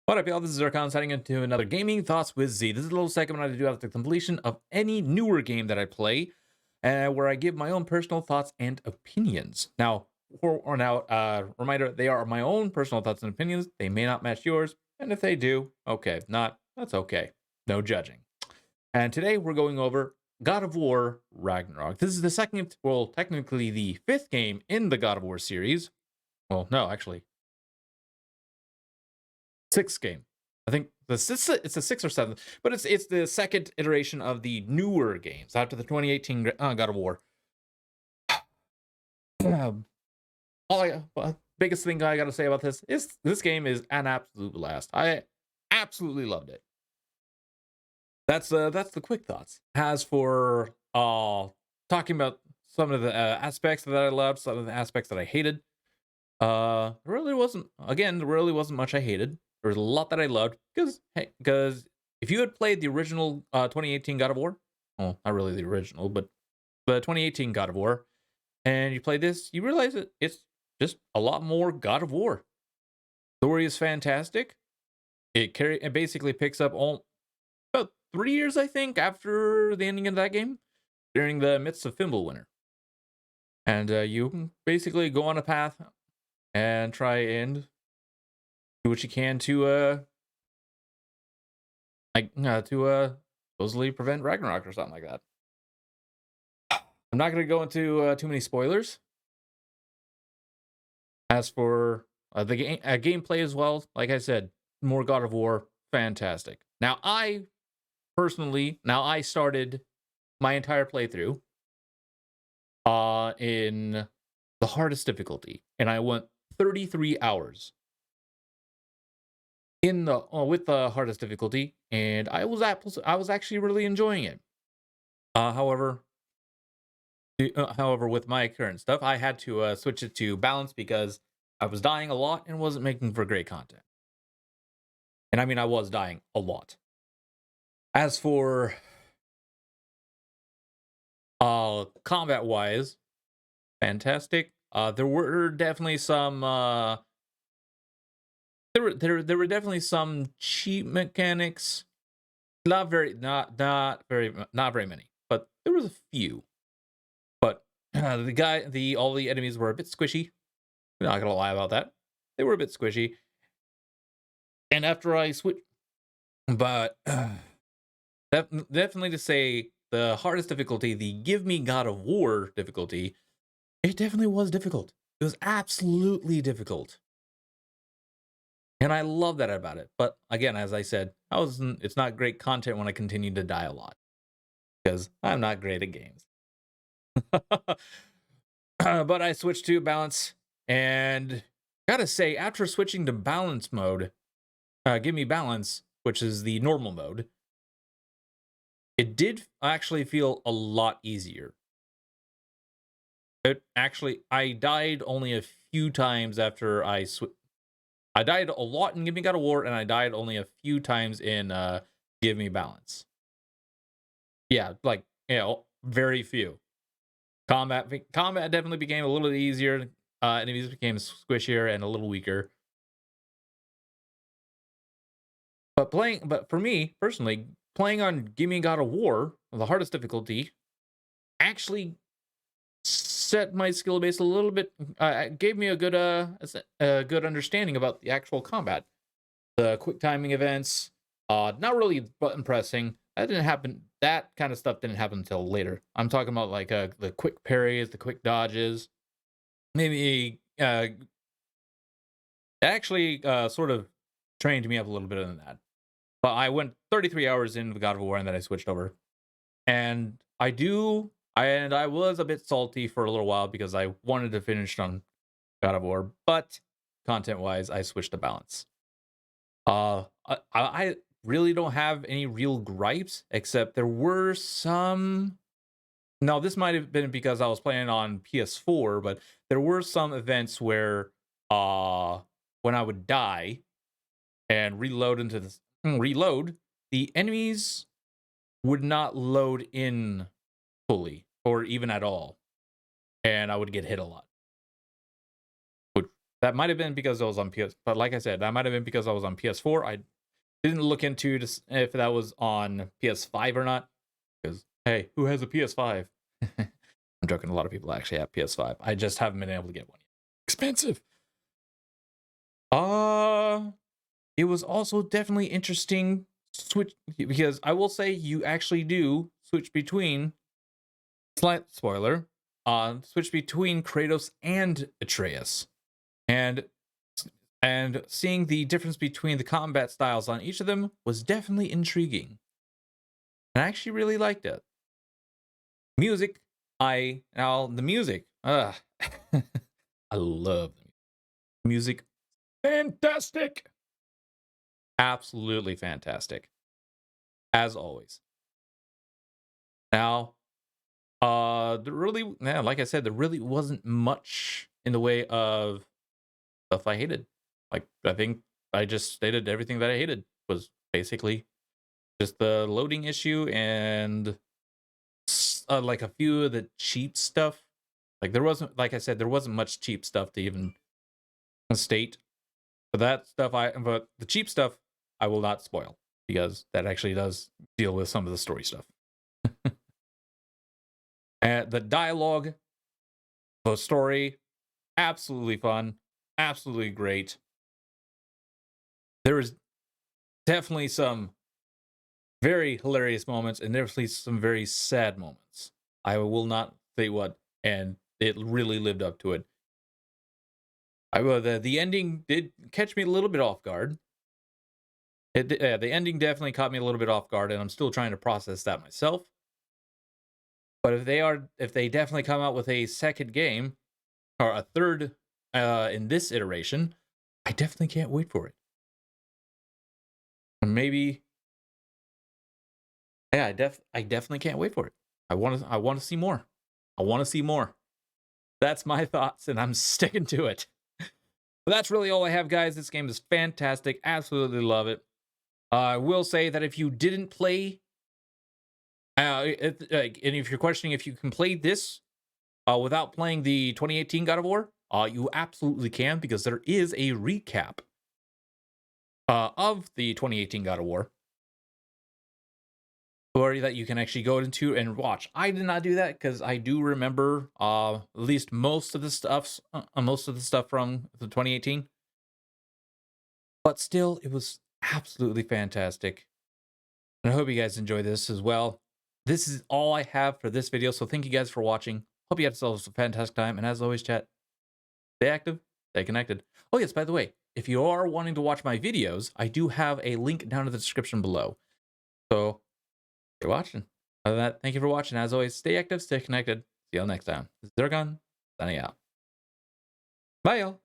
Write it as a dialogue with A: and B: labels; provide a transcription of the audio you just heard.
A: What up, y'all? This is Zircon signing into another Gaming Thoughts with Z. This is a little segment I do after the completion of any newer game that I play, where I give my own personal thoughts and opinions. Now, reminder, they are my own personal thoughts and opinions. They may not match yours, and if they do, okay. If not, that's okay. No judging. And today we're going over God of War Ragnarok. This is the second, well, technically the fifth game in the God of War series. Well, no, actually, sixth game. I think it's a sixth or seventh, but it's the second iteration of the newer games after the 2018 God of War. Biggest thing I got to say about this is this game is an absolute blast. I absolutely loved it. That's the quick thoughts. As for talking about some of the aspects that I loved, some of the aspects that I hated, really wasn't much I hated. There was a lot that I loved because if you had played the original 2018 God of War, well, not really the original, but the 2018 God of War, and you play this, you realize that it's just a lot more God of War. Story is fantastic. It basically picks up about 3 years, I think, after the ending of that game, during the midst of Fimbulwinter, and you basically go on a path and try and do what you can to supposedly prevent Ragnarok or something like that. I'm not going to go into too many spoilers. As for the gameplay as well, like I said, more God of War, fantastic. Now I started my entire playthrough in the hardest difficulty, and I went 33 hours in the with the hardest difficulty, and I was actually really enjoying it. However, with my current stuff, I had to switch it to balance because I was dying a lot and wasn't making for great content. And I mean, I was dying a lot. As for combat wise, fantastic. There were definitely some there were definitely some cheap mechanics. Not very many, but there was a few. But all the enemies were a bit squishy. I'm not gonna lie about that. They were a bit squishy. And after I switched, but definitely to say the hardest difficulty, the Give Me God of War difficulty, it definitely was difficult. It was absolutely difficult. And I love that about it. But again, as I said, it's not great content when I continue to die a lot. Because I'm not great at games. But I switched to balance, and gotta say, after switching to balance mode, Give Me Balance, which is the normal mode, it did actually feel a lot easier. I died only a few times after I died a lot in Give Me God of War, and I died only a few times in Give Me Balance. Yeah, like, very few. Combat definitely became a little easier. Enemies became squishier and a little weaker. But for me personally, playing on Give Me God of War, the hardest difficulty, actually set my skill base a little bit. Gave me a good understanding about the actual combat, the quick timing events. Not really button pressing. That didn't happen. That kind of stuff didn't happen until later. I'm talking about like the quick parries, the quick dodges. Maybe actually sort of trained me up a little bit in that. But I went 33 hours into God of War and then I switched over. And I was a bit salty for a little while because I wanted to finish on God of War, but content-wise, I switched to balance. I really don't have any real gripes, except there were some. Now, this might have been because I was playing on PS4, but there were some events where, when I would die and reload, the enemies would not load in fully or even at all, and I would get hit a lot. That might have been because I was on PS, but like I said, that might have been because I was on PS4. I didn't look into if that was on PS5 or not. Because hey, who has a PS5? I'm joking. A lot of people actually have PS5. I just haven't been able to get one yet. Expensive. It was also definitely interesting switch because I will say you actually do switch between slight spoiler, switch between Kratos and Atreus. And seeing the difference between the combat styles on each of them was definitely intriguing. And I actually really liked it. Music, the music. I love the music. Fantastic. Absolutely fantastic. As always. Now, like I said, there really wasn't much in the way of stuff I hated. Like, I think I just stated everything that I hated was basically just the loading issue and like a few of the cheap stuff. Like there wasn't, like I said, there wasn't much cheap stuff to even state. But but the cheap stuff I will not spoil because that actually does deal with some of the story stuff. And the dialogue, the story, absolutely fun, absolutely great. There was definitely some very hilarious moments and definitely some very sad moments. I will not say what, and it really lived up to it. The ending did catch me a little bit off guard. The ending definitely caught me a little bit off guard, and I'm still trying to process that myself. But if they definitely come out with a second game or a third in this iteration, I definitely can't wait for it. And maybe, yeah, I definitely can't wait for it. I want to see more. I want to see more. That's my thoughts, and I'm sticking to it. But that's really all I have, guys. This game is fantastic. Absolutely love it. I will say that if you didn't play, and if you're questioning if you can play this without playing the 2018 God of War, you absolutely can, because there is a recap of the 2018 God of War, or that you can actually go into and watch. I did not do that because I do remember at least most of the stuff from the 2018. But still, it was absolutely fantastic. And I hope you guys enjoy this as well. This is all I have for this video, so thank you guys for watching. Hope you had yourselves a fantastic time, and as always, chat, stay active, stay connected. Oh yes, by the way, if you are wanting to watch my videos, I do have a link down in the description below. So, you're watching. Other than that, thank you for watching. As always, stay active, stay connected. See y'all next time. This is Zircon, signing out. Bye, y'all.